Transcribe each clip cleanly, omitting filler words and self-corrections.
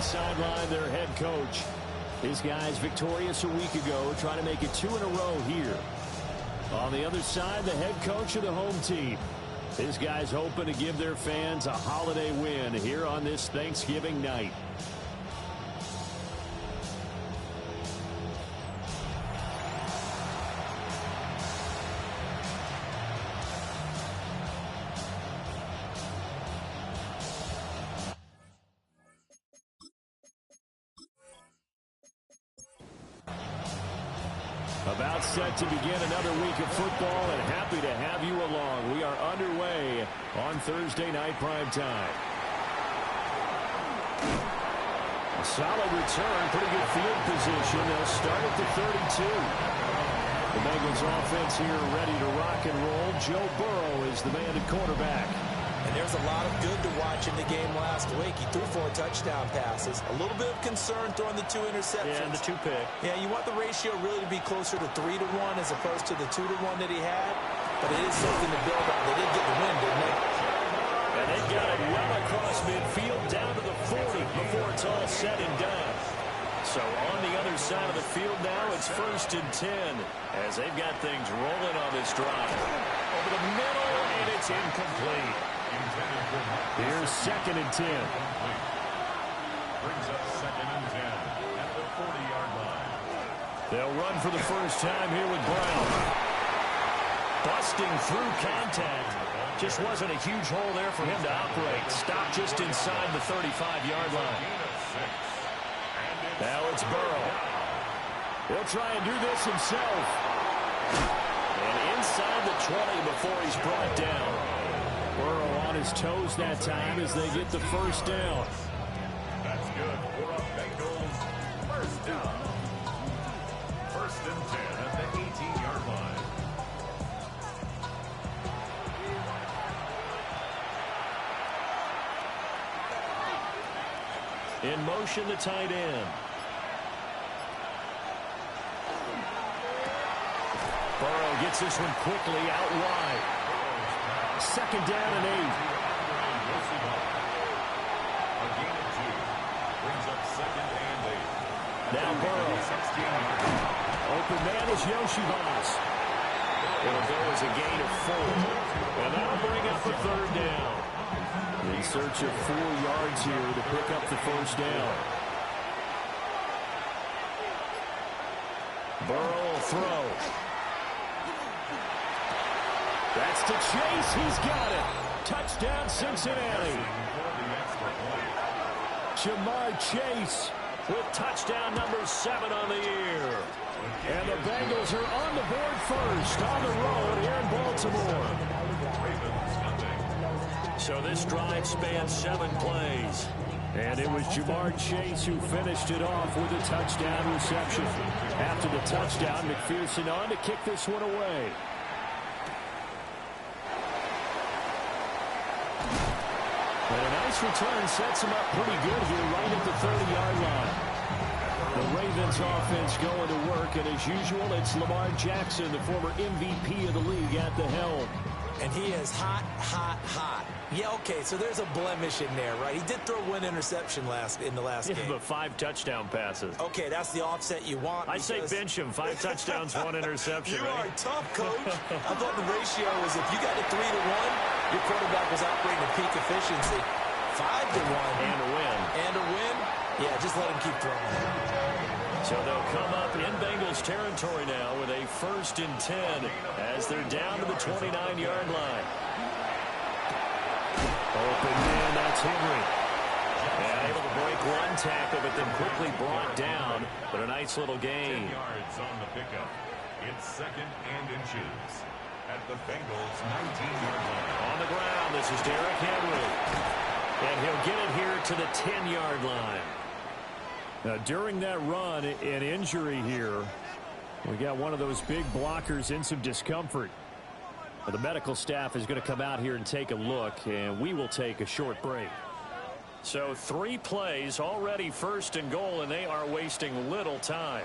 sideline, their head coach. His guys victorious a week ago, trying to make it 2 in a row here. On the other side, the head coach of the home team. His guys hoping to give their fans a holiday win here on this Thanksgiving night. About set to begin another week of football, and happy to have you along. We are underway on Thursday night primetime. A solid return, pretty good field position. They'll start at the 32. The Bengals offense here ready to rock and roll. Joe Burrow is the man at quarterback. And there's a lot of good to watch in the game last week. He threw 4 touchdown passes. A little bit of concern throwing the 2 interceptions. Yeah, and the 2 pick. Yeah, you want the ratio really to be closer to 3-1 as opposed to the 2-1 that he had. But it is something to build on. They did get the win, didn't they? And they got it well across midfield down to the 40 before it's all said and done. So on the other side of the field now, it's 1st and 10 as they've got things rolling on this drive. Over the middle, and it's incomplete. Here's 2nd and 10. Brings up 2nd and 10 at the 40-yard line. They'll run for the first time here with Brown. Busting through contact. Just wasn't a huge hole there for him to operate. Stopped just inside the 35-yard line. Now it's Burrow. He'll try and do this himself. And inside the 20 before he's brought down. Burrow on his toes that time as they get the first down. That's good for a Bengals first down. 1st and 10 at the 18-yard line. In motion, the tight end. Burrow gets this one quickly out wide. 2nd down and 8. A gain of 2. Brings up 2nd and 8. Now Burrow. Open man is Yoshivas. It'll go as a gain of 4. And that'll bring up a 3rd down. In search of 4 yards here to pick up the first down. Burrow will throw. That's to Chase. He's got it. Touchdown, Cincinnati. Jamar Chase with touchdown number 7 on the year. And the Bengals are on the board first on the road here in Baltimore. So this drive spans 7 plays. And it was Jamar Chase who finished it off with a touchdown reception. After the touchdown, McPherson on to kick this one away. And a nice return sets him up pretty good here right at the 30-yard line. The Ravens offense going to work, and as usual, it's Lamar Jackson, the former MVP of the league, at the helm. And he is hot, hot, hot. Yeah, okay, so there's a blemish in there, right? He did throw 1 interception in the last game. But 5 touchdown passes. Okay, that's the offset you want. I say bench him. 5 touchdowns, 1 interception. You are tough, Coach. I thought the ratio was if you got to 3-1, your quarterback was operating at peak efficiency. 5-1. And a win. And a win? Yeah, just let him keep throwing. So they'll come up in Bengals territory now with a 1st and 10 as they're down to the 29-yard line. Open man, that's Henry. And able to break 1 tackle, but then quickly brought down. But a nice little gain. 10 yards on the pickup. It's 2nd and inches at the Bengals' 19-yard line. On the ground, this is Derrick Henry. And he'll get it here to the 10-yard line. Now, during that run, an injury here. We got one of those big blockers in some discomfort. The medical staff is going to come out here and take a look, and we will take a short break. So 3 plays, already 1st and goal, and they are wasting little time.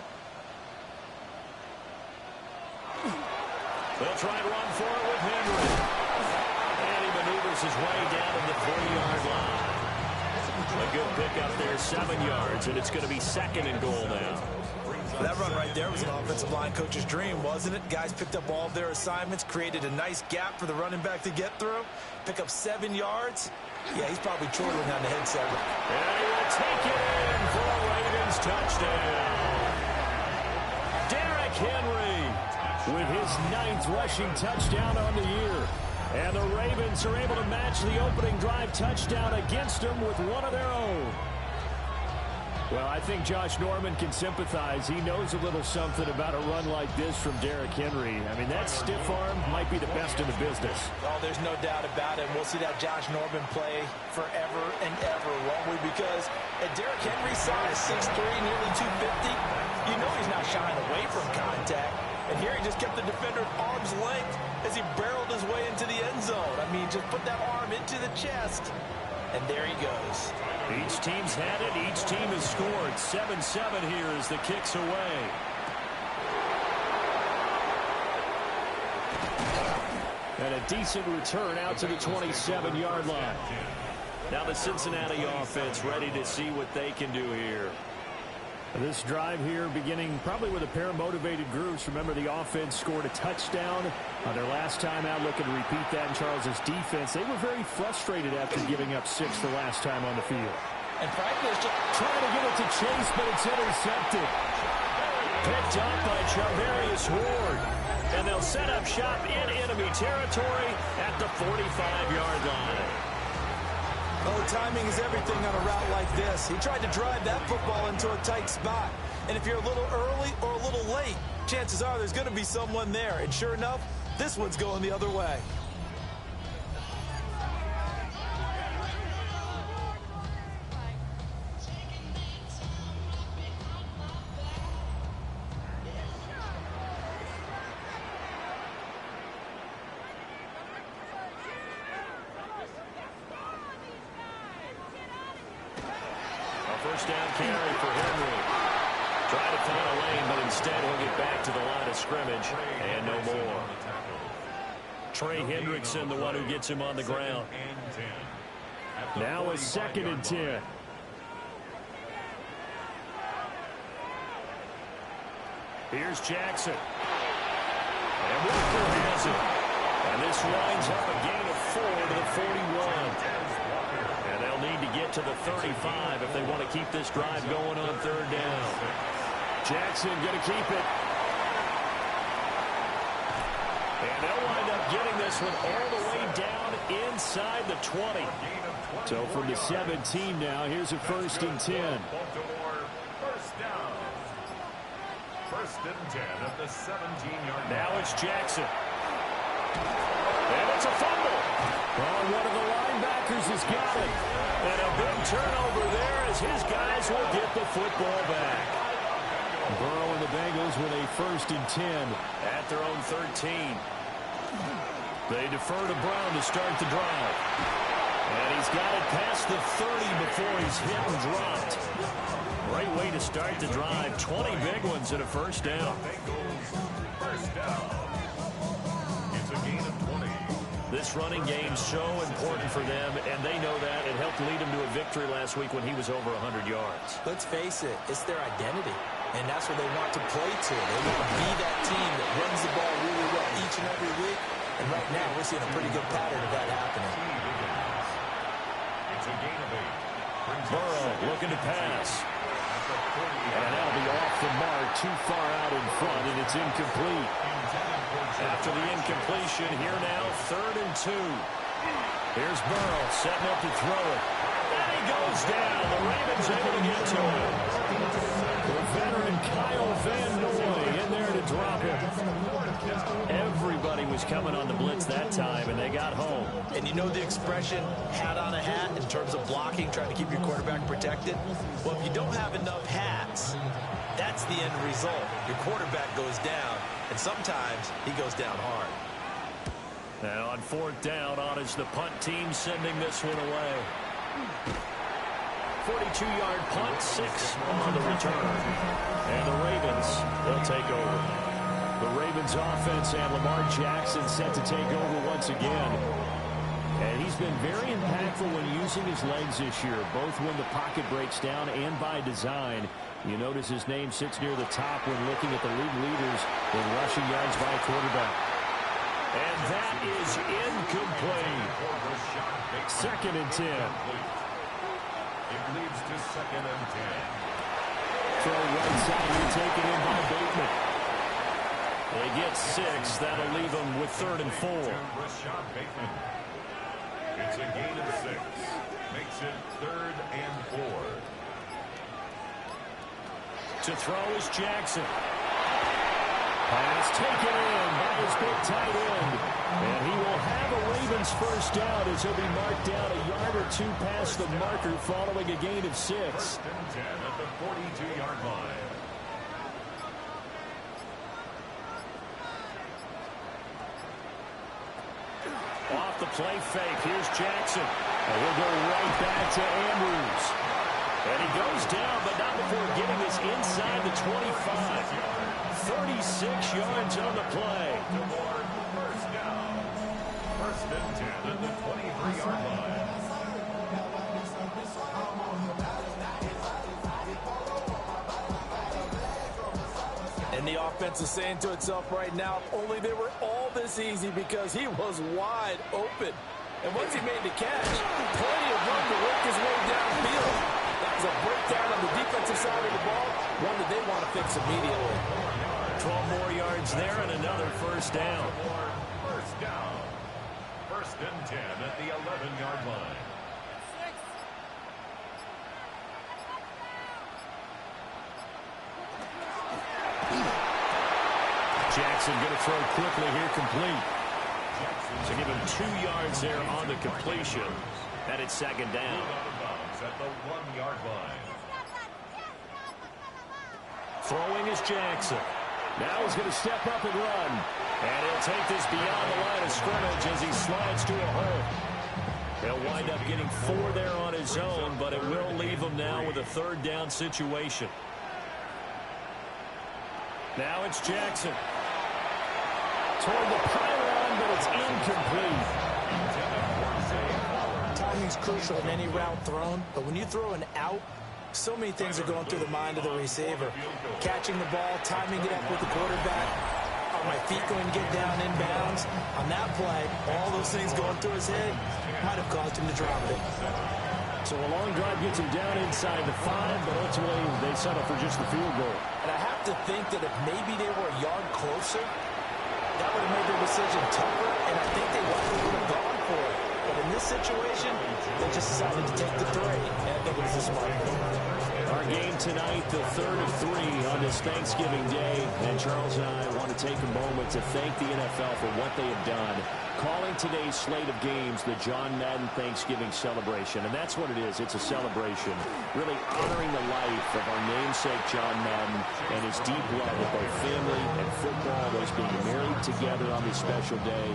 They'll try and run for it with Henry. And he maneuvers his way down to the 40-yard line. A good pickup there, 7 yards, and it's going to be 2nd and goal now. That run right there was an offensive line coach's dream, wasn't it? Guys picked up all of their assignments, created a nice gap for the running back to get through, pick up 7 yards. Yeah, he's probably chortling on the headset. And he will take it in for a Ravens touchdown. Derrick Henry with his 9th rushing touchdown on the year. And the Ravens are able to match the opening drive touchdown against them with one of their own. Well, I think Josh Norman can sympathize. He knows a little something about a run like this from Derrick Henry. I mean, that stiff arm might be the best in the business. Oh, there's no doubt about it. We'll see that Josh Norman play forever and ever, won't we? Because at Derrick Henry's size, 6'3", nearly 250, you know he's not shying away from contact. And here he just kept the defender at arm's length as he barreled his way into the end zone. I mean, just put that arm into the chest. And there he goes. Each team's had it. Each team has scored. 7-7 here as the kick's away. And a decent return out to the 27-yard line. Now the Cincinnati offense ready to see what they can do here. This drive here beginning probably with a pair of motivated groups. Remember, the offense scored a touchdown on their last time out, looking to repeat that in Charles's defense. They were very frustrated after giving up 6 the last time on the field. And frankly, it's just trying to get it to Chase, but it's intercepted. Picked up by Charvarius Ward. And they'll set up shop in enemy territory at the 45-yard line. Oh, timing is everything on a route like this. He tried to drive that football into a tight spot. And if you're a little early or a little late, chances are there's going to be someone there. And sure enough, this one's going the other way. First down carry for Henry. Trying to find a lane, but instead he'll get back to the line of scrimmage and no more. Trey Hendrickson, the one who gets him on the ground. Now a 2nd and 10. Here's Jackson. And Walker has it. And this winds up a gain of 4 to the 41. And they'll need to get to the 35 if they want to keep this drive going on 3rd down. Jackson going to keep it. And they'll wind up getting this one all the way down inside the 20. So from the 17 now, here's a 1st and 10. First down. 1st and 10 at the 17-yard line. Now it's Jackson. And it's a fumble. Oh, one of the linebackers has got it. And a big turnover there as his guys will get the football back. Burrow and the Bengals with a 1st and 10 at their own 13. They defer to Brown to start the drive. And he's got it past the 30 before he's hit and dropped. Great way to start the drive. 20 big ones and a 1st down. First down. It's a gain of 20. This running game's so important for them, and they know that. It helped lead them to a victory last week when he was over 100 yards. Let's face it, it's their identity, and that's what they want to play to. They want to be that team that runs the ball really well each and every week, and right now we're seeing a pretty good pattern of that happening. It's a gain of 8. Burrow looking to pass. And that'll be off the mark, too far out in front, and it's incomplete. After the incompletion, here now, 3rd and 2. Here's Burrow setting up to throw it. And he goes down. The Ravens able to get to him. The veteran Kyle Van Noy in there to drop him. Everybody was coming on the blitz that time, and they got home. And you know the expression, hat on a hat, in terms of blocking, trying to keep your quarterback protected? Well, if you don't have enough hats, that's the end result. Your quarterback goes down, and sometimes he goes down hard. Now on 4th down, on is the punt team sending this one away. 42-yard punt, 6 on the return. And the Ravens, they'll take over. The Ravens offense and Lamar Jackson set to take over once again. And he's been very impactful when using his legs this year, both when the pocket breaks down and by design. You notice his name sits near the top when looking at the league leaders in rushing yards by quarterback. And that is incomplete. 2nd and 10. It leads to 2nd and 10. Throw right side here, taken in by Bateman. They get 6. That'll leave them with 3rd and 4. It's a gain of 6. Makes it 3rd and 4. To throw is Jackson. Pass taken in by his big tight end. And he will have a Ravens first down as he'll be marked down a yard or 2 past the marker following a gain of 6. 1st and 10 at the 42-yard line. Off the play fake. Here's Jackson. And we'll go right back to Andrews. And he goes down, but not before getting us inside the 25. 36 yards on the play. First down. 1st and 10 at the 23-yard line. And the offense is saying to itself right now, only they were all this easy because he was wide open. And once he made the catch, plenty of room to work his way downfield. That was a breakdown on the defensive side of the ball, one that they want to fix immediately. 12 more yards there and another first down. First down. 1st and 10 at the 11-yard line. Jackson going to throw quickly here, complete. So give him 2 yards there on the completion. And it's 2nd down. Out of bounds at the 1-yard line. Throwing is Jackson. Now he's going to step up and run. And he'll take this beyond the line of scrimmage as he slides to a hole. He'll wind up getting 4 there on his own, but it will leave him now with a 3rd down situation. Now it's Jackson. Toward the pylon, but it's incomplete. Timing's crucial in any route thrown, but when you throw an out, so many things are going through the mind of the receiver. Catching the ball, timing it up with the quarterback. Are my feet going to get down inbounds? On that play, all those things going through his head might have caused him to drop it. So a long drive gets him down inside the 5, but ultimately they settle for just the field goal. And I have to think that if maybe they were a yard closer, that would have made their decision tougher, and I think they likely would have gone for it. But in this situation, they just decided to take the 3, and I think it was a smart move. Our game tonight, the 3rd of 3 on this Thanksgiving Day, and Charles and I want to take a moment to thank the NFL for what they have done, calling today's slate of games the John Madden Thanksgiving celebration. And that's what it is. It's a celebration, really honoring the life of our namesake John Madden and his deep love of both family and football, those being married together on this special day.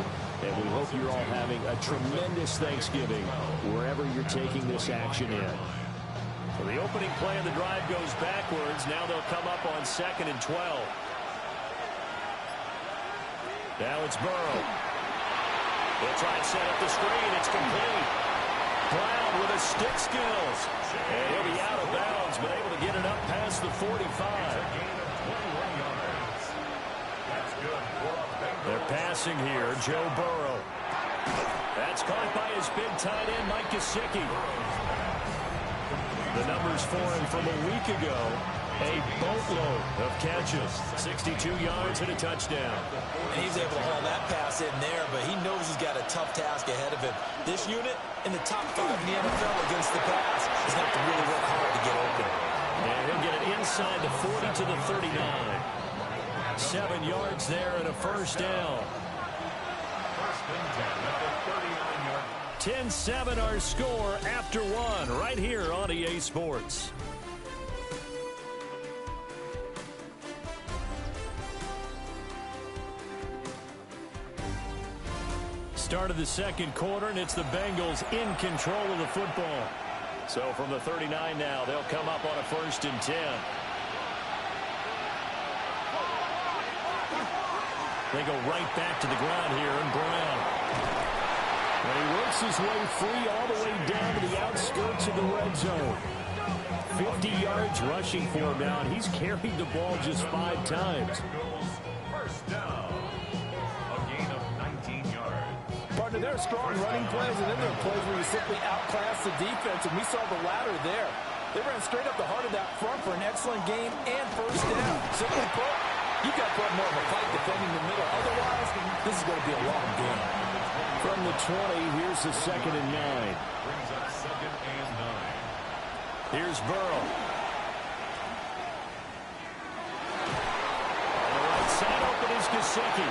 And we hope you're all having a tremendous Thanksgiving wherever you're taking this action in. So the opening play of the drive goes backwards. Now they'll come up on 2nd and 12. Now it's Burrow. They'll try and set up the screen. It's complete. Brown with his stick skills. And he'll be out of bounds, but able to get it up past the 45. They're passing here. Joe Burrow. That's caught by his big tight end, Mike Gesicki. The numbers for him from a week ago, a boatload of catches, 62 yards and a touchdown. And he's able to haul that pass in there, but he knows he's got a tough task ahead of him. This unit in the top 5 in the NFL against the pass is going to have to really work hard to get open. And he'll get it inside the 40 to the 39. 7 yards there and a first down. 1st and 10 at the 39-yard line. 10-7 our score after 1 right here on EA Sports. Start of the 2nd quarter, and it's the Bengals in control of the football. So from the 39 now, they'll come up on a 1st and 10. They go right back to the ground here, and Brown. And he works his way free all the way down to the outskirts of the red zone. 50 yards rushing for him now, and he's carried the ball just 5 times. First down. A gain of 19 yards. Partner, there are strong running plays, and then there are plays where you simply outclass the defense, and we saw the latter there. They ran straight up the heart of that front for an excellent game and first down. Simply put, you've got to put more of a fight defending the middle. Otherwise, this is going to be a long game. From the 20, here's the 2nd and 9. Brings up 2nd and 9. Here's Burrow. On the right side open is Gesicki.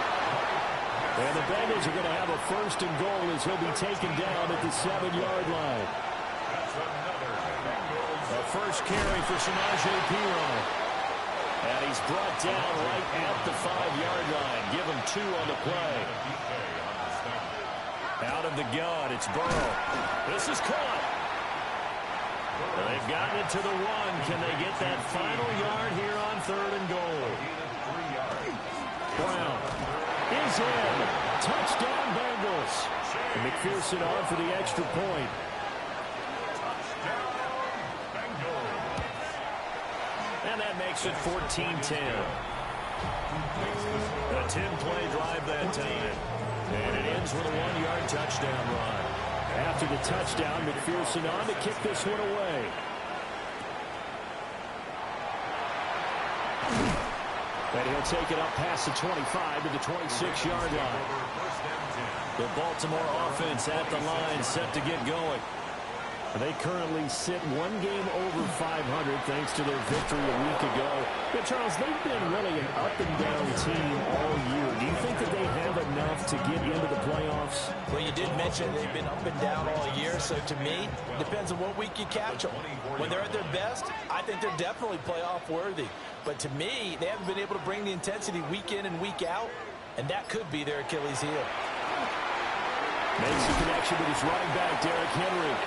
And the Bengals are going to have a 1st and goal as he'll be taken down at the 7-yard line. That's another Bengals. A first carry for Samaje Perine. And he's brought down right at the 5-yard line. Give him 2 on the play. Out of the gun, it's Burrow. This is caught. They've gotten it to the 1. Can they get that final yard here on 3rd and goal? Brown is in. Touchdown, Bengals. And McPherson on for the extra point. And that makes it 14-10. A 10-play drive that time. And it ends with a 1-yard touchdown run. After the touchdown, McPherson on to kick this one away. And he'll take it up past the 25 to the 26-yard line. The Baltimore offense at the line, set to get going. They currently sit 1 game over 500 thanks to their victory a week ago. But Charles, they've been really an up-and-down team all year. Do you think that they have enough to get into the playoffs? Well, you did mention they've been up and down all year, so to me, depends on what week you catch them. When they're at their best, I think they're definitely playoff worthy. But to me, they haven't been able to bring the intensity week in and week out, and that could be their Achilles heel. Makes the connection with his running back, Derrick Henry.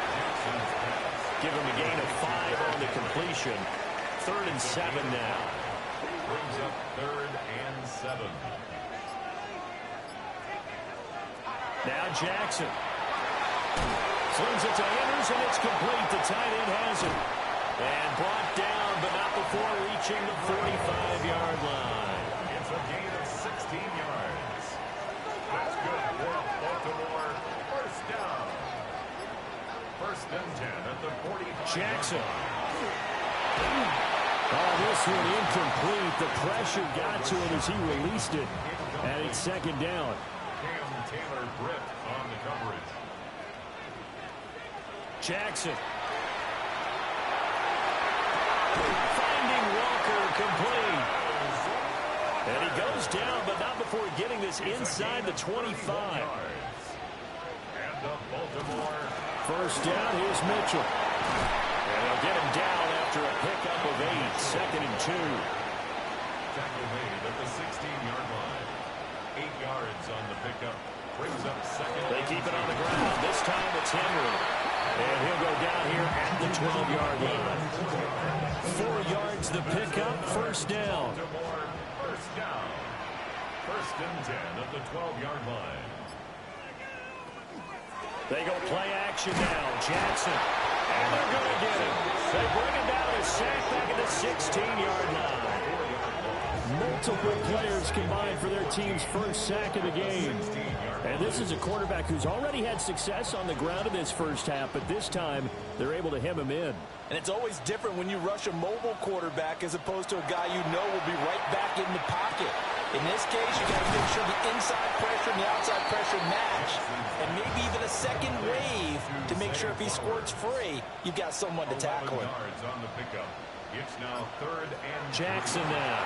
Give him a gain of 5 on the completion. 3rd and 7 now. Brings up 3rd and 7. Now Jackson. Slings it to Andrews, and it's complete. The tight end has it. And brought down, but not before reaching the 45-yard line. It's a gain of 16 yards. That's good for Baltimore. First down. 1st and 10 at the 45. Jackson. Oh, this one incomplete. The pressure got to him as he released it. And it's 2nd down. Cam Taylor-Britt on the coverage. Jackson. Finding Walker, complete. And he goes down, but not before getting this inside the 25. And the Baltimore. 1st down, here's Mitchell. And he'll get him down after a pickup of 8. 2nd and 2. Tackle made at the 16-yard line. 8 yards on the pickup. Brings up 2nd. They keep it on the ground. This time it's Henry. And he'll go down here at the 12-yard line. 4 yards the pickup. 1st down. Baltimore. 1st down. 1st and 10 at the 12-yard line. They go play action now. Jackson. And they're going to get him. They bring him down a sack back at the 16-yard line. Multiple players combined for their team's 1st sack of the game. And this is a quarterback who's already had success on the ground in this 1st half, but this time they're able to hem him in. And it's always different when you rush a mobile quarterback as opposed to a guy you know will be right back in the pocket. In this case, you got to make sure the inside pressure and the outside pressure match. And maybe even a second wave to make sure if he squirts free, you've got someone to tackle him. Yards on the pickup. It's now 3rd and Jackson now.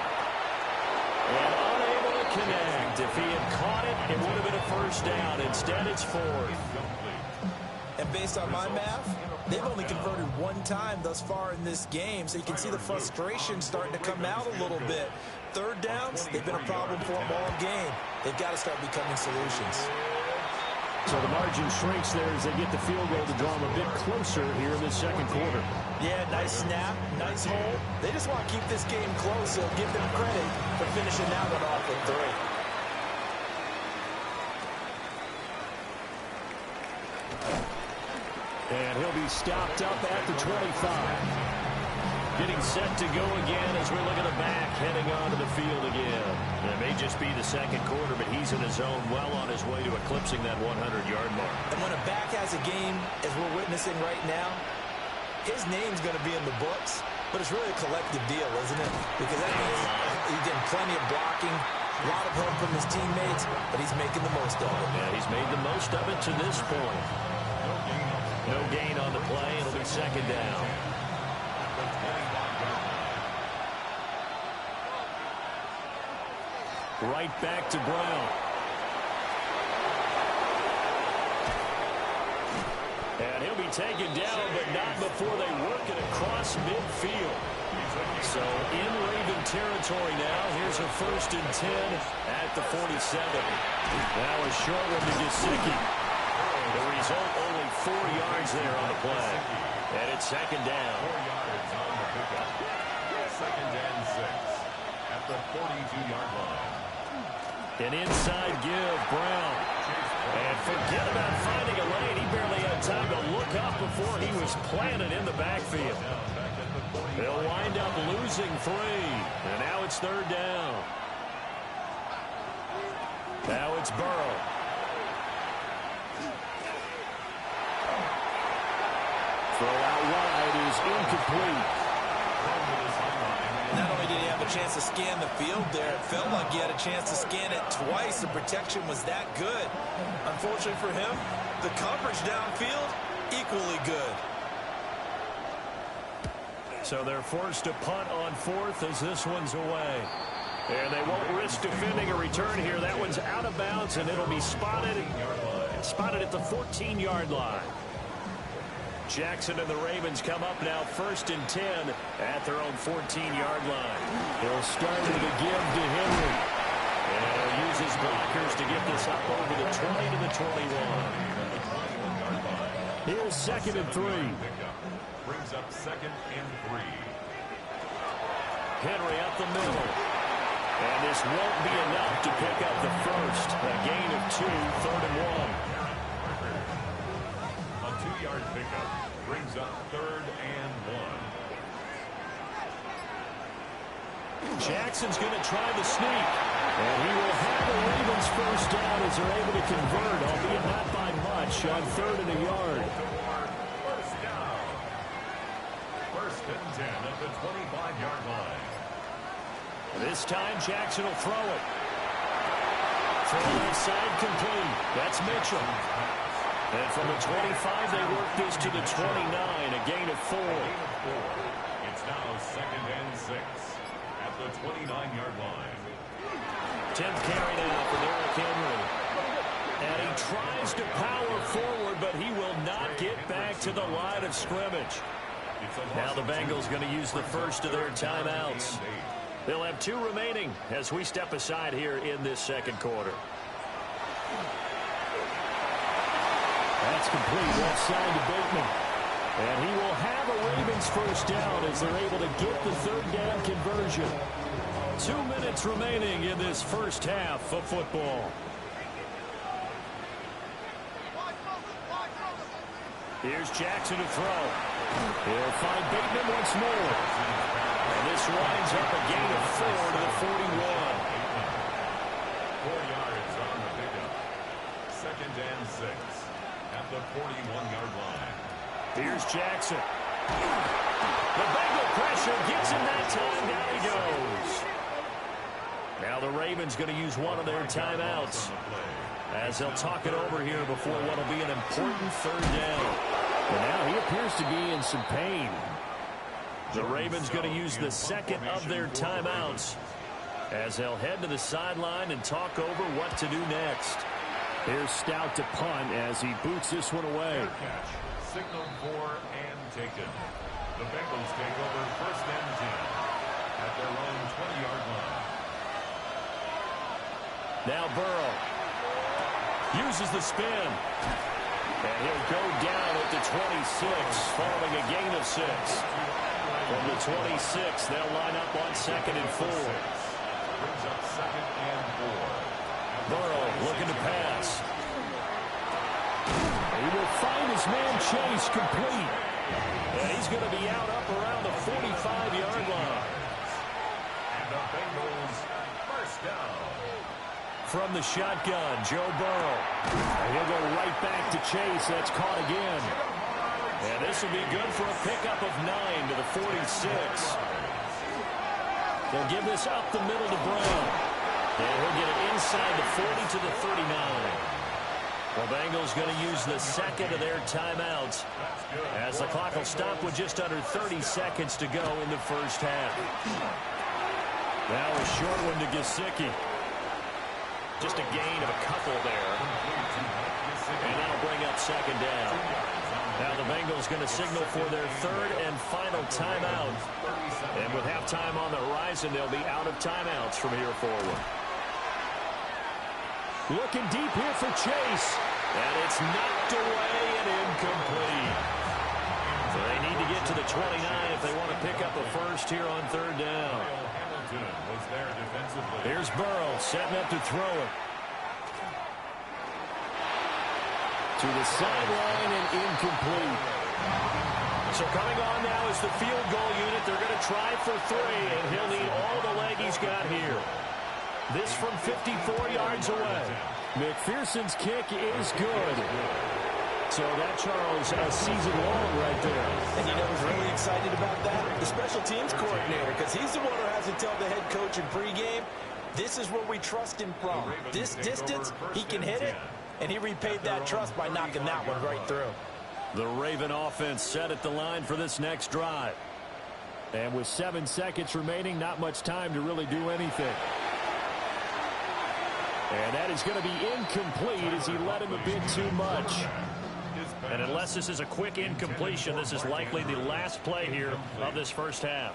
And unable to connect. If he had caught it, it would have been a 1st down. Instead, it's 4th. And based on my math, they've only converted 1 time thus far in this game, so you can see the frustration starting to come out a little bit. 3rd downs, they've been a problem for them all game. They've got to start becoming solutions. So the margin shrinks there as they get the field goal to draw them a bit closer here in the 2nd quarter. Yeah, nice snap, nice hole. They just want to keep this game close, so give them credit for finishing that one off with 3. And he'll be stopped up at the 25. Getting set to go again as we look at the back heading onto the field again. It may just be the second quarter, but he's in his zone, well on his way to eclipsing that 100-yard mark. And when a back has a game, as we're witnessing right now, his name's going to be in the books, but it's really a collective deal, isn't it? Because that means he's getting plenty of blocking, a lot of help from his teammates, but he's making the most of it. Yeah, he's made the most of it to this point. No gain on the play. It'll be second down. Right back to Brown. And he'll be taken down, but not before they work it across midfield. So in Raven territory now. Here's a 1st and 10 at the 47. Now a short one to Gesicki. The result, only 4 yards there on the play. And it's second down. 4 yards on the pickup. 2nd and 6 at the 42-yard line. An inside give, Brown. And forget about finding a lane. He barely had time to look up before he was planted in the backfield. They'll wind up losing 3. And now it's 3rd down. Now it's Burrow. Throw out wide is incomplete. Not only did he have a chance to scan the field there, it felt like he had a chance to scan it twice. The protection was that good. Unfortunately for him, the coverage downfield, equally good. So they're forced to punt on 4th as this one's away. And they won't risk defending a return here. That one's out of bounds, and it'll be spotted at the 14-yard line. Jackson and the Ravens come up now 1st and 10 at their own 14-yard line. They'll start with a give to Henry. And he'll use his blockers to get this up over the 20 to the 21. Here's 2nd and 3. Brings up 2nd and 3. Henry up the middle. And this won't be enough to pick up the first. A gain of 2, 3rd and 1. A 2-yard pickup brings up 3rd and 1. Jackson's going to try the sneak. And he will have the Ravens first down as they're able to convert, albeit not by much, on 3rd and a yard. First down. 1st and 10 at the 25-yard line. This time Jackson will throw it. Throw left side complete. That's Mitchell. And from the 25, they work this to the 29, a gain of 4. It's now 2nd and 6 at the 29-yard line. 10th carry now for Derrick Henry. And he tries to power forward, but he will not get back to the line of scrimmage. Now the Bengals going to use the first of their timeouts. They'll have 2 remaining as we step aside here in this second quarter. That's complete left side to Bateman. And he will have a Ravens first down as they're able to get the 3rd down conversion. 2 minutes remaining in this first half of football. Here's Jackson to throw. He'll find Bateman once more. And this winds up a gain of 4 to the 41. 4 yards on the pickup. 2nd and 6 at the 41-yard line. Here's Jackson. The Bengal pressure gets him that time. Down he goes. Now the Ravens going to use one of their timeouts as they'll talk it over here before what will be an important 3rd down. And now he appears to be in some pain. The Ravens going to use the 2nd of their timeouts as they'll head to the sideline and talk over what to do next. Here's Stout to punt as he boots this one away. Catch, signaled for and taken. The Bengals take over 1st and 10 at their own 20-yard line. Now Burrow uses the spin. And he'll go down at the 26, following a gain of 6. From the 26, they'll line up on 2nd and 4. Brings up 2nd and 4. Burrow looking to pass. He will find his man Chase complete. And he's going to be out up around the 45-yard line. And the Bengals first down. From the shotgun, Joe Burrow. And he'll go right back to Chase. That's caught again. And this will be good for a pickup of 9 to the 46. They'll give this up the middle to Brown. And he'll get it inside the 40 to the 39. The Bengals going to use the second of their timeouts as the clock will stop with just under 30 seconds to go in the first half. Now a short one to Gesicki. Just a gain of a couple there. And that'll bring up second down. Now the Bengals going to signal for their third and final timeout. And with halftime on the horizon, they'll be out of timeouts from here forward. Looking deep here for Chase. And it's knocked away and incomplete. So they need to get to the 29 if they want to pick up a first here on third down. Here's Burrow setting up to throw it. To the sideline and incomplete. So coming on now is the field goal unit. They're going to try for 3, and he'll need all the leg he's got here. This from 54 yards away. McPherson's kick is good. So that, Charles, a season long right there. And you know who's really excited about that? The special teams coordinator, because he's the one who has to tell the head coach in pregame, this is where we trust him from. This distance, he can hit it, and he repaid that trust by knocking that one right through. The Raven offense set at the line for this next drive. And with 7 seconds remaining, not much time to really do anything. And that is going to be incomplete as he led him a bit too much. And unless this is a quick incompletion, this is likely the last play here of this first half.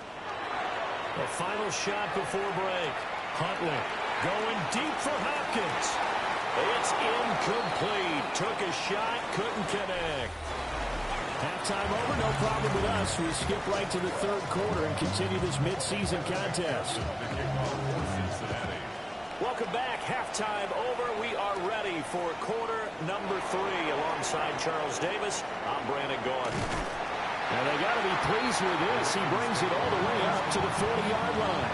The final shot before break. Huntley going deep for Hopkins. It's incomplete. Took a shot, couldn't connect. Halftime over, no problem with us. We skip right to the third quarter and continue this midseason contest. Welcome back. Halftime over. We are ready for quarter number 3 alongside Charles Davis. I'm Brandon Gordon. Now they got to be pleased with this. He brings it all the way up to the 40-yard line.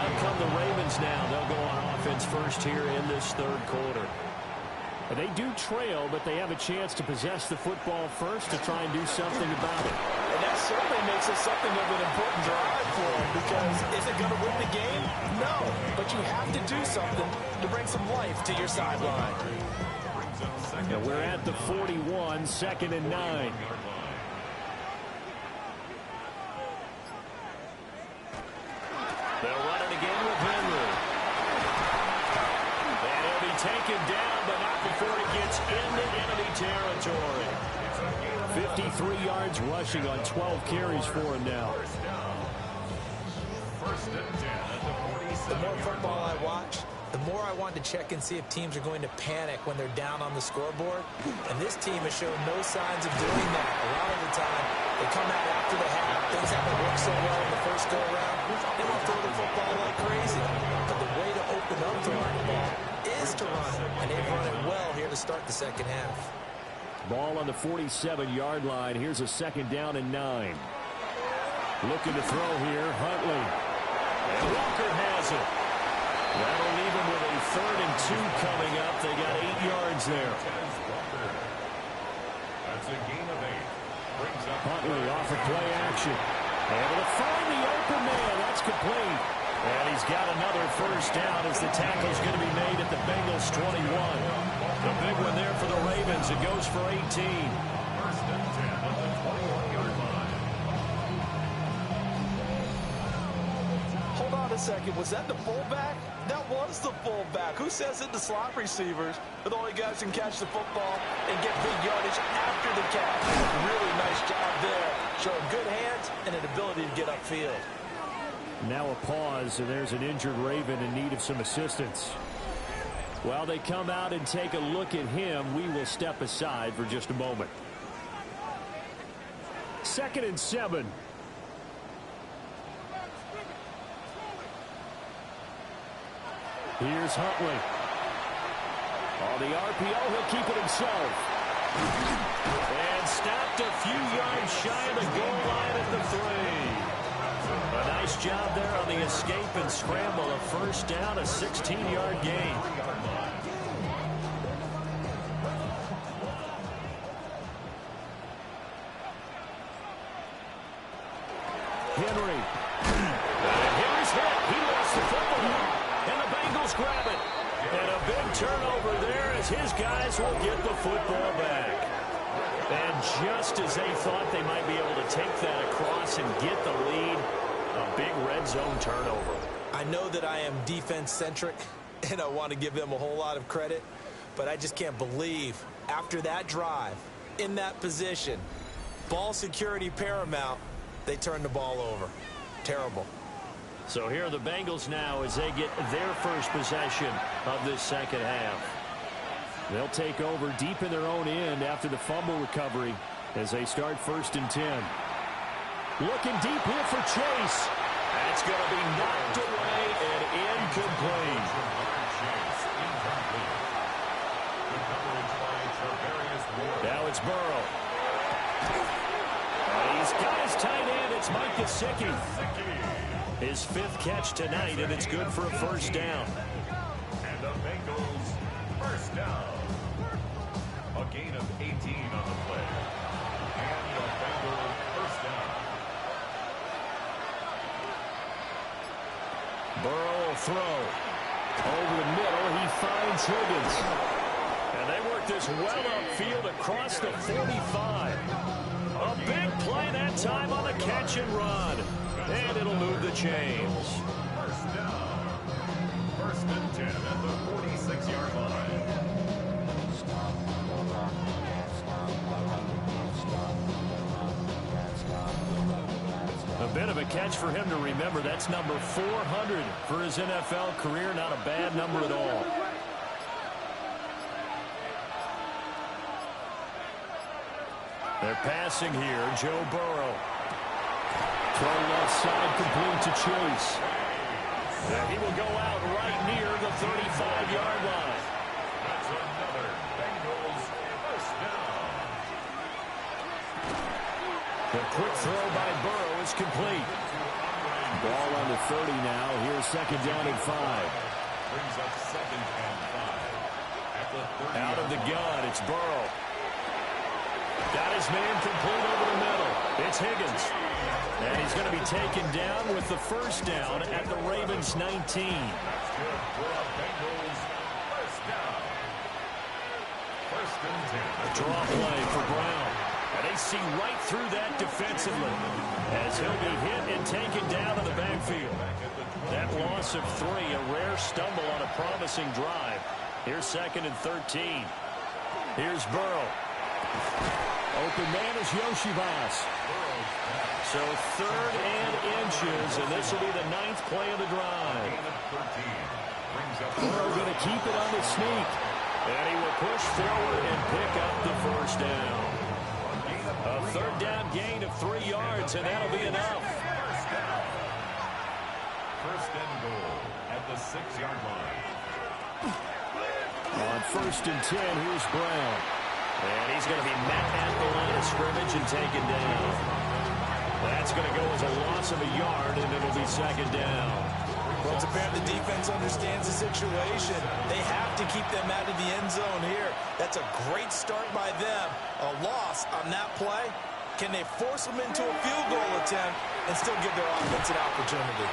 Out come the Ravens now. They'll go on offense first here in this third quarter. And they do trail, but they have a chance to possess the football first to try and do something about it. And that certainly makes it something of an important drive for them, because is it going to win the game? No. But you have to do something to bring some life to your sideline. And we're at the 41, 2nd and 9. They'll run it again with Henry. And he'll be taken down, but not before it gets into enemy territory. 53 yards rushing on 12 carries for him now. The more football I watch, the more I want to check and see if teams are going to panic when they're down on the scoreboard. And this team has shown no signs of doing that. A lot of the time, they come out after the half. Things haven't worked so well in the first go-around. They want to throw the football like crazy. But the way to open up throwing the ball is to run it. And they've run it well here to start the second half. Ball on the 47-yard line. Here's a 2nd down and 9. Looking to throw here, Huntley. And Walker has it. That'll leave him with a 3rd and 2 coming up. They got 8 yards there. That's a gain of 8. Huntley off of play action. Able to find the open man. That's complete. And he's got another first down as the tackle's going to be made at the Bengals 21. The big one there for the Ravens. It goes for 18. 1st and 10 on the 21-yard line. Hold on a second. Was that the fullback? That was the fullback. Who says it to slot receivers? But the only guys can catch the football and get big yardage after the catch. Really nice job there. Showing good hands and an ability to get upfield. Now a pause, and there's an injured Raven in need of some assistance. While they come out and take a look at him, we will step aside for just a moment. 2nd and 7. Here's Huntley. On the RPO, he'll keep it himself. And stopped a few yards shy of the goal line at the 3. A nice job there on the escape and scramble. A first down, a 16-yard gain. Henry. Henry's hit. He lost the football. And the Bengals grab it. And a big turnover there as his guys will get the football back. And just as they thought they might be able to take that across and get the lead, a big red zone turnover. I know that I am defense-centric, and I want to give them a whole lot of credit, but I just can't believe after that drive, in that position, ball security paramount, they turned the ball over. Terrible. So here are the Bengals now as they get their first possession of this second half. They'll take over deep in their own end after the fumble recovery as they start 1st and 10. Looking deep here for Chase. That's going to be knocked away and incomplete. Now it's Burrow. He's got his tight end. It's Mike Gesicki. His 5th catch tonight, and it's good for a first down. And the Bengals first down. A gain of 18 on the play. And the Bengals first down. Burrow will throw. Over the middle, he finds Higgins. And they work this well upfield across the 45. A big play that time on the catch and run. And it'll move the chains. First down. 1st and 10 at the 46-yard line. A bit of a catch for him to remember. That's number 400 for his NFL career. Not a bad number at all. They're passing here. Joe Burrow. Throw left side complete to Chase. And he will go out right near the 35-yard line. That's another Bengals first down. The quick throw by Burrow is complete. Ball on the 30 now. Here's 2nd down and 5. Brings up 2nd and 5. At the 30. Out of the gun, it's Burrow. Got his man complete over the middle. It's Higgins. And he's going to be taken down with the first down at the Ravens 19. That's good for the Bengals first down. 1st and 10. Draw play for Brown. And they see right through that defensively as he'll be hit and taken down in the backfield. That loss of 3, a rare stumble on a promising drive. Here's 2nd and 13. Here's Burrow. Open man is Yoshibas. So 3rd and inches, and this will be the 9th play of the drive. Burrow going to keep it on the sneak. And he will push forward and pick up the first down. A 3rd down gain of 3 yards, and that'll be enough. First and goal at the 6-yard line. On 1st and 10, here's Brown. And he's going to be met at the line of scrimmage and taken down. That's going to go as a loss of a yard, and it'll be 2nd down. Well, it's apparent the defense understands the situation. They have to keep them out of the end zone here. That's a great start by them. A loss on that play. Can they force them into a field goal attempt and still give their offense an opportunity?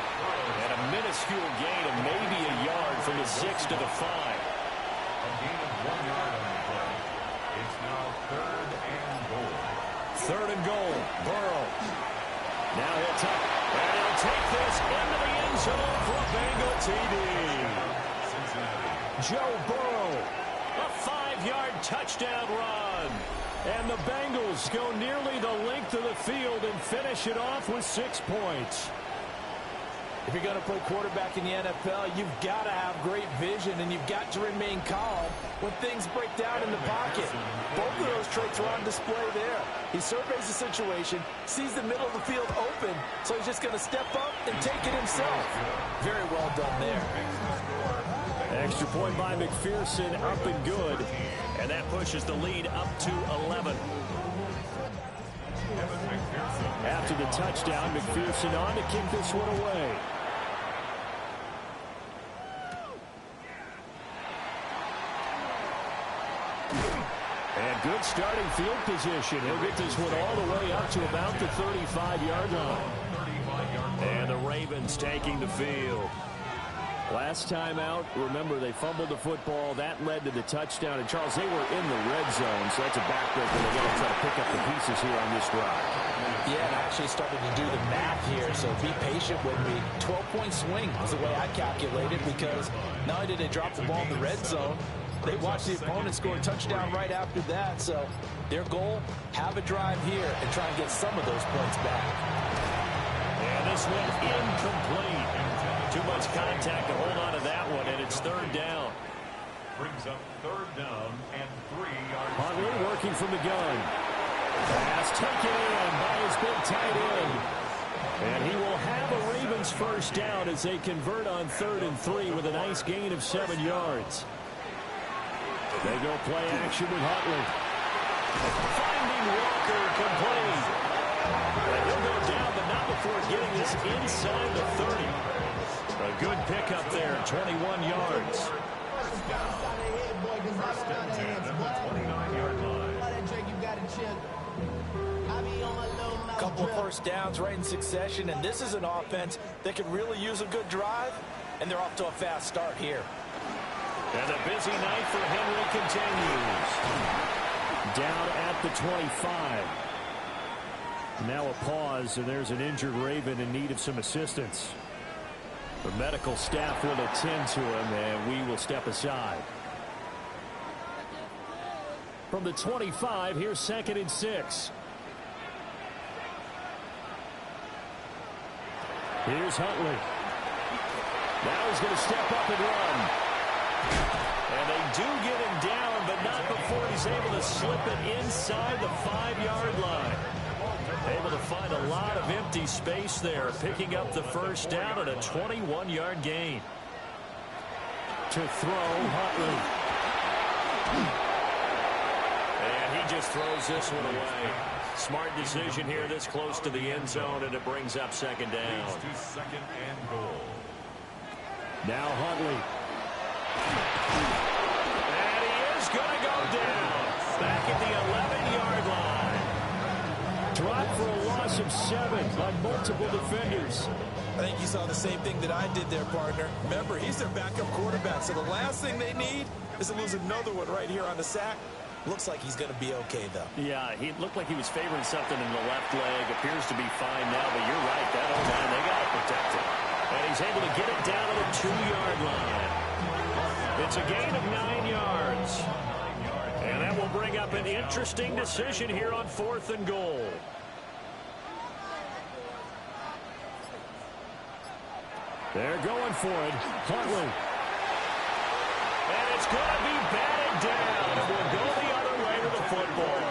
And a minuscule gain of maybe a yard from the 6 to the 5. A gain of 1 yard on the play. It's now 3rd and goal. 3rd and goal. Burrow. Now he'll take, and he'll take this into the end zone for a Bengal TD. Joe Burrow, a 5-yard touchdown run. And the Bengals go nearly the length of the field and finish it off with 6 points. If you're going to play quarterback in the NFL, you've got to have great vision, and you've got to remain calm when things break down in the pocket. Both of those traits are on display there. He surveys the situation, sees the middle of the field open, so he's just going to step up and take it himself. Very well done there. Extra point by McPherson, up and good. And that pushes the lead up to 11. After the touchdown, McPherson on to kick this one away. And good starting field position. He'll get this one all the way up to about the 35-yard line. And the Ravens taking the field. Last time out, remember, they fumbled the football. That led to the touchdown. And, Charles, they were in the red zone, so that's a backbreaker. They're going to try to pick up the pieces here on this drive. Yeah, and I actually started to do the math here, so be patient with me. 12-point swing is the way I calculated, because not only did they drop the ball in the red zone, they watched the opponent score a touchdown right after that. So their goal, have a drive here and try and get some of those points back. And this one incomplete. Too much contact to hold on to that one, and it's third down. Brings up third down and 3 yards. Huntley working from the gun. Pass taken in by his big tight end. And he will have a Ravens first down as they convert on 3rd and 3 with a nice gain of 7 yards. They go play action with Huntley. Finding Walker complete. And he'll go down, but not before getting this inside the 30. A good pickup there, 21 yards. First and 10 at the 29-yard line. Couple of first downs right in succession, and this is an offense that could really use a good drive, and they're off to a fast start here. And a busy night for Henry continues. Down at the 25. Now a pause, and there's an injured Raven in need of some assistance. The medical staff will attend to him, and we will step aside. From the 25, here's 2nd and 6. Here's Huntley. Now he's going to step up and run. And they do get him down, but not before he's able to slip it inside the 5-yard line. Able to find a lot of empty space there, picking up the first down and a 21-yard gain. To throw, Huntley. And he just throws this one away. Smart decision here this close to the end zone, and it brings up 2nd down. Leads to 2nd and goal. Now Huntley. And he is going to go down. Back at the 11-yard line. Dropped for a loss of 7 by multiple defenders. I think you saw the same thing that I did there, partner. Remember, he's their backup quarterback, so the last thing they need is to lose another one right here on the sack. Looks like he's going to be okay, though. Yeah, he looked like he was favoring something in the left leg. Appears to be fine now, but you're right. That old man, they got to protect him. And he's able to get it down to the 2-yard line. It's a gain of 9 yards. And that will bring up an interesting decision here on 4th and goal. They're going for it. Huntley. And it's going to be batted down. It will go the other way with the football.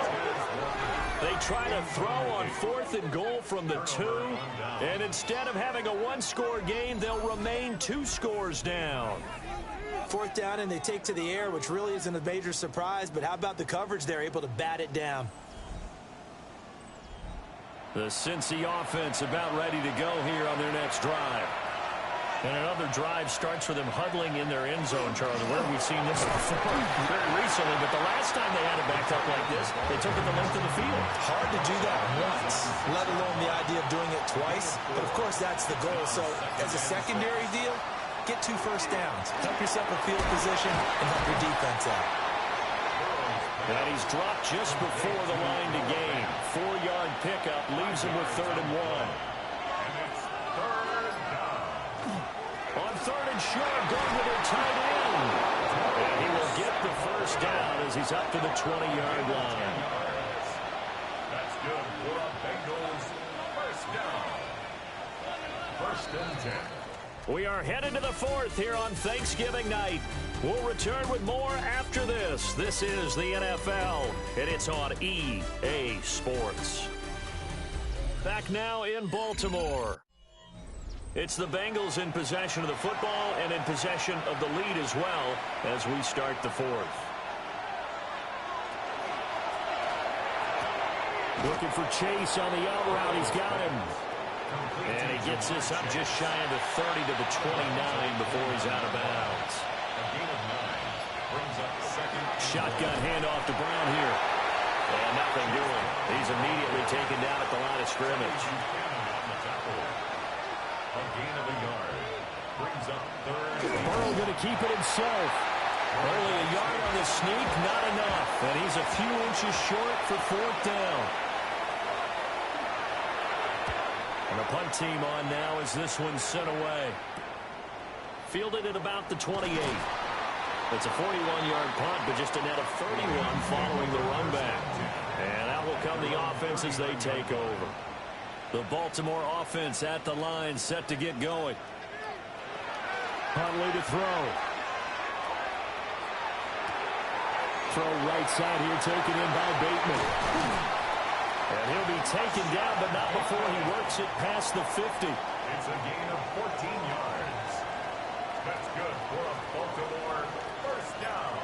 They try to throw on 4th and goal from the 2. And instead of having a 1-score game, they'll remain 2 scores down. 4th down, and they take to the air, which really isn't a major surprise. But how about the coverage? They're able to bat it down. The Cincy offense about ready to go here on their next drive. And another drive starts with them huddling in their end zone, Charlie. Where have we seen this before? Very recently, but the last time they had it backed up like this, they took it the length of the field. Hard to do that once, let alone the idea of doing it twice. But, of course, that's the goal. So, as a secondary deal, get 2 first downs. Help yourself with field position and help your defense out. And he's dropped just before the line to gain. 4-yard pickup leaves him with 3rd and 1. On 3rd and short, going with their tight end. And he will get the first down as he's up to the 20-yard line. That's good for the Bengals. First down. 1st and 10. We are headed to the 4th here on Thanksgiving night. We'll return with more after this. This is the NFL, and it's on EA Sports. Back now in Baltimore. It's the Bengals in possession of the football and in possession of the lead as well as we start the fourth. Looking for Chase on the out route. He's got him. And he gets this up just shy of the 30 to the 29 before he's out of bounds. Shotgun handoff to Brown here. And nothing doing. He's immediately taken down at the line of scrimmage. A gain of a yard. Brings up third. Burrow going to keep it himself. Only a yard on the sneak, not enough. And he's a few inches short for fourth down. And the punt team on now as this one's sent away. Fielded at about the 28. It's a 41-yard punt, but just a net of 31 following the run back. And out will come the offense as they take over. The Baltimore offense at the line, set to get going. Huntley to throw. Throw right side here, taken in by Bateman. And he'll be taken down, but not before he works it past the 50. It's a gain of 14 yards. That's good for a Baltimore first down.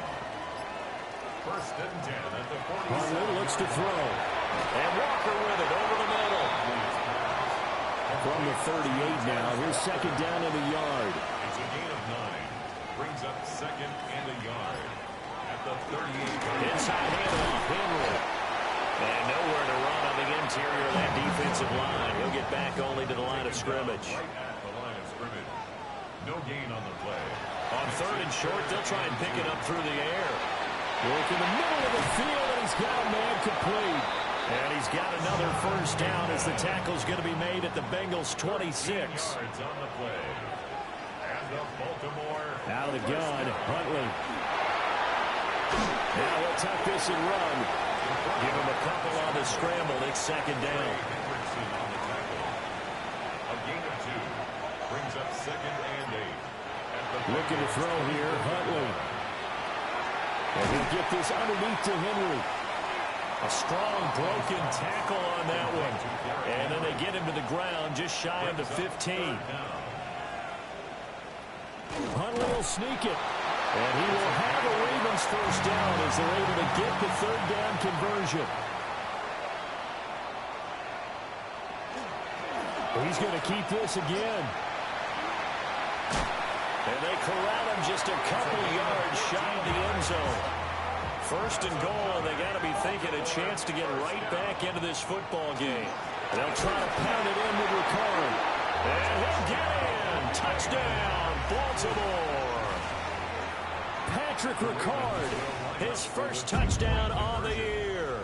First and 10 at the 40. Huntley looks to throw. And Walker with it over the middle. From the 38 now, here's second down and a yard. It's a gain of 9. Brings up second and a yard at the 38. Inside handoff, Henry. And nowhere to run on the interior of that defensive line. He'll get back only to the line of scrimmage. Right at the line of scrimmage. No gain on the play. On third and short, they'll try and pick it up through the air. Work in the middle of the field, and he's got a man complete. And he's got another first down as the tackle's going to be made at the Bengals' 26. Yards on the play. And the Baltimore. Out of the gun, Huntley. Now he'll tuck this and run. Give him a couple on the scramble. It's second down. Hendrickson on the tackle. A gain of 2. Brings up second and 8. Looking to throw here, Huntley. And he'll get this underneath to Henry. A strong broken tackle on that one. And then they get him to the ground just shy of the 15. Huntley will sneak it. And he will have a Ravens first down as they're able to get the third down conversion. He's going to keep this again. And they corral him just a couple yards shy of the end zone. First and goal, and they got to be thinking a chance to get right back into this football game. They'll try to pound it in with Ricard. And he'll get in. Touchdown, Baltimore. Patrick Ricard, his first touchdown on the year.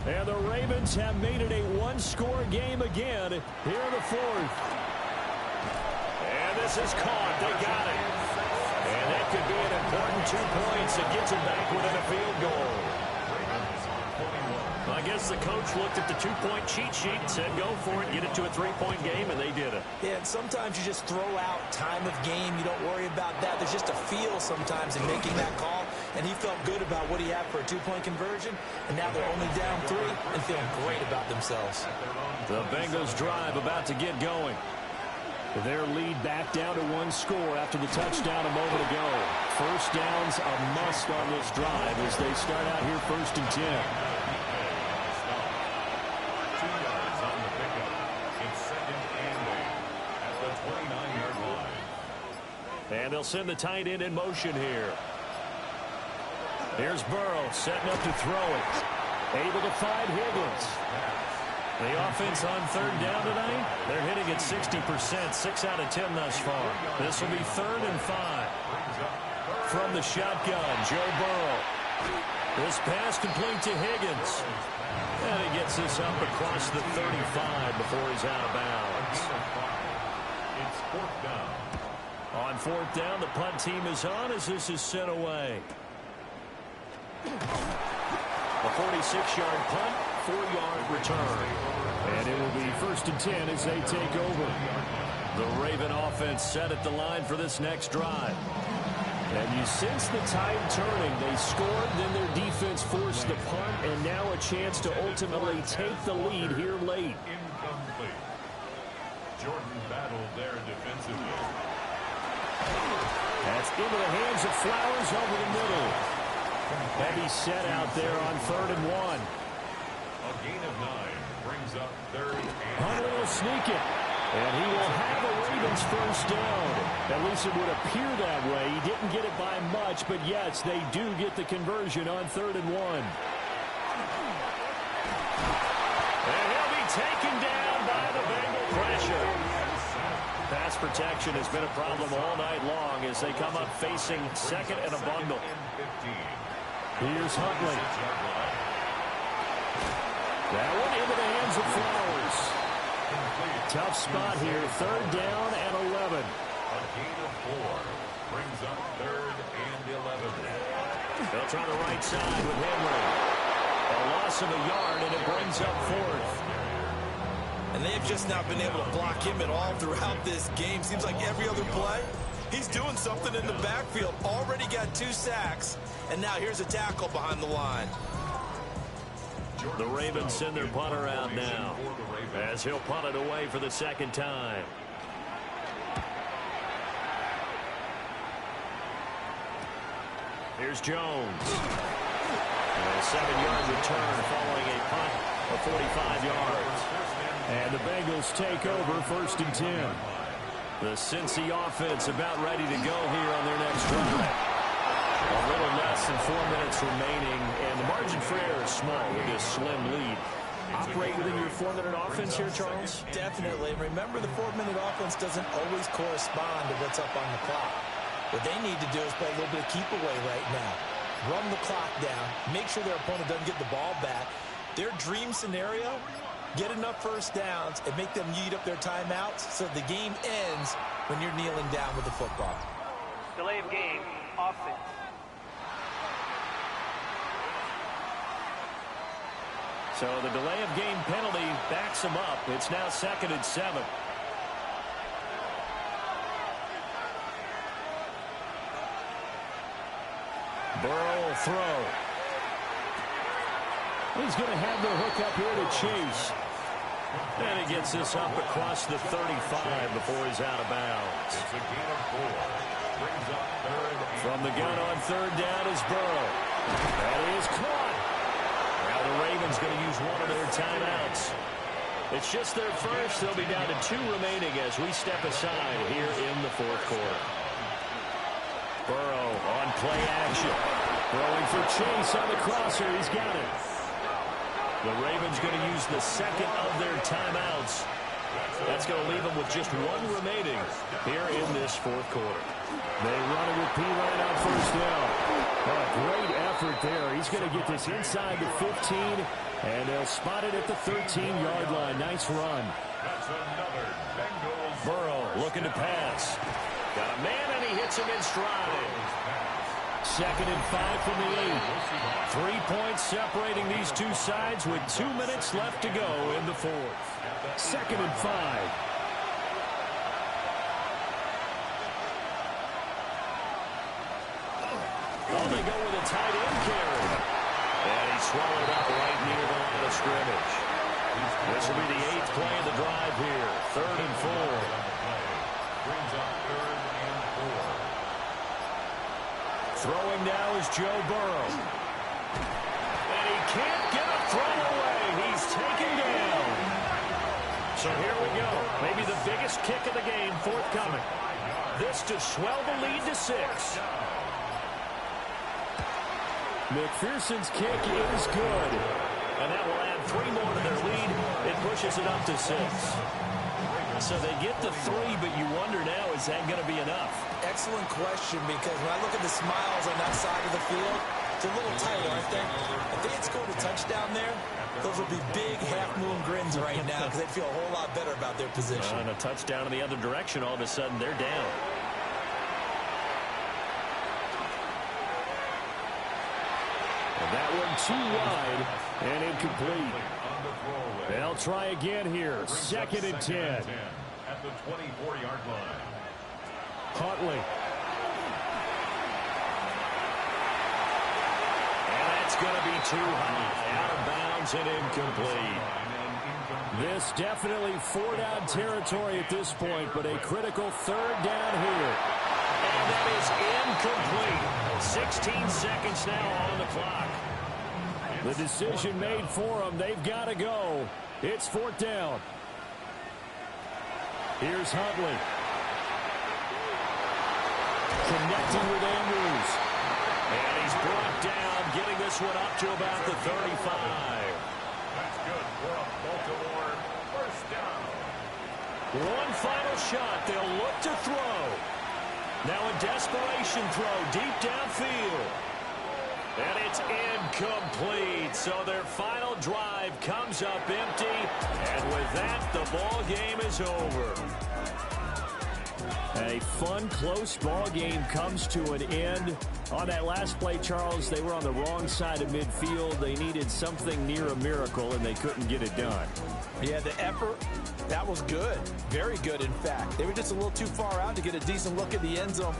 And the Ravens have made it a one-score game again here in the fourth. And this is caught. They got it. And that could be an important 2 points that gets it back within a field goal. I guess the coach looked at the 2-point cheat sheet and said, go for it, get it to a 3-point game, and they did it. Yeah, and sometimes you just throw out time of game. You don't worry about that. There's just a feel sometimes in making that call, and he felt good about what he had for a 2-point conversion, and now they're only down 3 and feeling great about themselves. The Bengals drive about to get going. Their lead back down to 1 score after the touchdown a moment ago. First down's a must on this drive as they start out here first and 10. 2 yards on the pickup. It's second and 8 at the 29-yard line. And they'll send the tight end in motion here. Here's Burrow setting up to throw it. Able to find Higgins. The offense on third down tonight, they're hitting at 60%, 6 out of 10 thus far. This will be third and 5. From the shotgun, Joe Burrow. This pass complete to Higgins. And he gets this up across the 35 before he's out of bounds. It's fourth down. On fourth down, the punt team is on as this is sent away. A 46-yard punt, 4-yard return. And it will be first and 10 as they take over. The Raven offense set at the line for this next drive. And you sense the tide turning. They scored, then their defense forced the punt, and now a chance to ultimately take the lead here late. Incomplete. Jordan battled there defensively. That's into the hands of Flowers over the middle. Heavy set out there on 3rd and 1. A gain of 9 brings up 3rd and Huntley will sneak it. And he will have a Ravens first down. At least it would appear that way. He didn't get it by much, but yes, they do get the conversion on 3rd and 1. And he'll be taken down by the Bengal pressure. Pass protection has been a problem all night long as they come up facing 2nd and a bundle. Here's Huntley. That one into the hands of Flowers. Tough spot here. 3rd down and 11. a gain of 4 brings up 3rd and 11. They'll try the right side with Henry. A loss of a yard, and it brings up 4th. And they've just not been able to block him at all throughout this game. Seems like every other play, he's doing something in the backfield. Already got 2 sacks, and now here's a tackle behind the line. The Ravens send their punter out now as he'll punt it away for the 2nd time. Here's Jones. A 7-yard return following a punt of 45 yards. And the Bengals take over 1st and 10. The Cincy offense about ready to go here on their next drive. A little less than 4 minutes remaining, and the margin for error is small with this slim lead. Operate within your 4-minute offense here, Charles? Definitely. Remember, the 4-minute offense doesn't always correspond to what's up on the clock. What they need to do is play a little bit of keep away right now. Run the clock down. Make sure their opponent doesn't get the ball back. Their dream scenario, get enough first downs and make them eat up their timeouts so the game ends when you're kneeling down with the football. Delay of game, offense. So the delay of game penalty backs them up. It's now 2nd and 7. Burrow will throw. He's going to have the hook up here to Chase. And he gets this up across the 35 before he's out of bounds. It's a gain of 4. Brings up 3rd and From the gun on 3rd down is Burrow. That is caught. Now the Ravens going to use one of their timeouts. It's just their first. They'll be down to 2 remaining as we step aside here in the 4th quarter. Burrow on play action. Throwing for Chase on the crosser. He's got it. The Ravens going to use the 2nd of their timeouts. That's going to leave them with just 1 remaining here in this 4th quarter. They run it with P-Line on 1st down. A great effort there. He's going to get this inside the 15, and they'll spot it at the 13-yard line. Nice run. That's another Bengals. Burrow looking to pass. Got a man, and he hits him in stride. 2nd and 5 from the 8. 3 points separating these two sides with 2 minutes left to go in the 4th. 2nd and 5. Oh, they go with a tight end carry. And he swallowed up right near the line of scrimmage. This will be the 8th play of the drive here. 3rd and 4. Brings up 3rd and 4. Throwing now is Joe Burrow. And he can't get a throw away. He's taken down. So here we go. Maybe the biggest kick of the game forthcoming. This to swell the lead to 6. McPherson's kick is good. And that will add 3 more to their lead. It pushes it up to 6. So they get the 3, but you wonder now, is that going to be enough? Excellent question, because when I look at the smiles on that side of the field, it's a little tight, aren't they? If they had scored a touchdown there, those would be big half-moon grins right now because they'd feel a whole lot better about their position. And a touchdown in the other direction, all of a sudden they're down. And that one too wide and incomplete. They'll try again here. 2nd and 10. At the 24-yard line. Huntley. And that's going to be too high. Out of bounds and incomplete. This definitely four-down territory at this point, but a critical third down here. And that is incomplete. 16 seconds now on the clock. The decision made for them. They've got to go. It's fourth down. Here's Huntley. Connecting with Andrews. And he's brought down, getting this one up to about the 35. That's good for a Baltimore first down. One final shot. They'll look to throw. Now a desperation throw deep downfield. And it's incomplete. So their final drive comes up empty. And with that, the ball game is over. A fun, close ball game comes to an end. On that last play, Charles, they were on the wrong side of midfield. They needed something near a miracle, and they couldn't get it done. Yeah, the effort, that was good. Very good, in fact. They were just a little too far out to get a decent look at the end zone.